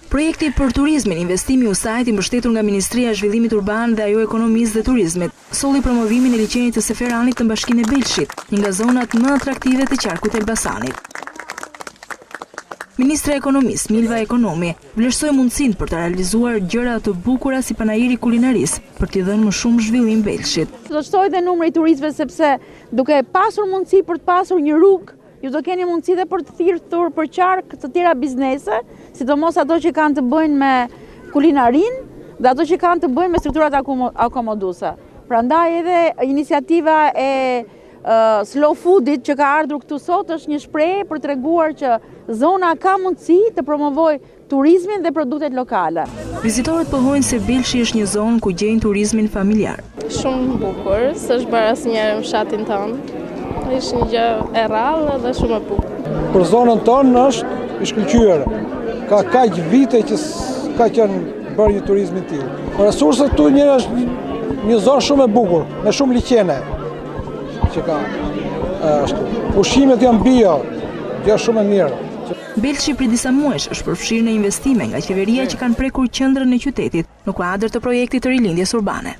Projekti për turizmin, investimi i USAID i mbështetur nga Ministria e Zhvillimit Urban dhe ajo Ekonomisë dhe Turizmit, solli promovimin e liçenit të Seferanit të Bashkinë e Belshit, një nga zonat më atraktive të qarkut e Elbasanit. Ministra e Ekonomisë, Milva Ekonomi, vlerësoi mundësinë për të realizuar gjëra të bukura si panajiri kulinaris, për t'i dhënë më shumë zhvillim Belshit. Do shtoj dhe numri i turistëve sepse duke pasur mundësi për të pasur një rrugë, ju do keni mundësi dhe për të thirrur për qark të tjera biznese, sidomos ato që kanë të bëjnë me kulinarin dhe ato që kanë të bëjnë me strukturat akomoduese. Prandaj edhe iniciativa e Slow Foodit që ka ardhur këtu sot është një shprehje për treguar që zona ka mundësi të promovojë turizmin dhe produktet lokale. Vizitorët pohojnë se Belshi është një zonë ku gjejnë turizmin familjar. Shumë bukur, s'është bërë asnjëherë në fshatin tonë. Është një gjë e rrallë dhe shumë e bukur. Për zonën tonë është i shkëlqyer. Ka kaq vite që ka qenë bërë një turizm i tillë. Resursat këtu është një zonë shumë e bukur, me shumë liçene që ka. Ushqimet janë bio, gjë shumë e mirë. Belshi prej disa muajsh është përfshirë në investime nga qeveria që kanë prekur qendrën e qytetit në kuadër të projektit të rilindjes urbane.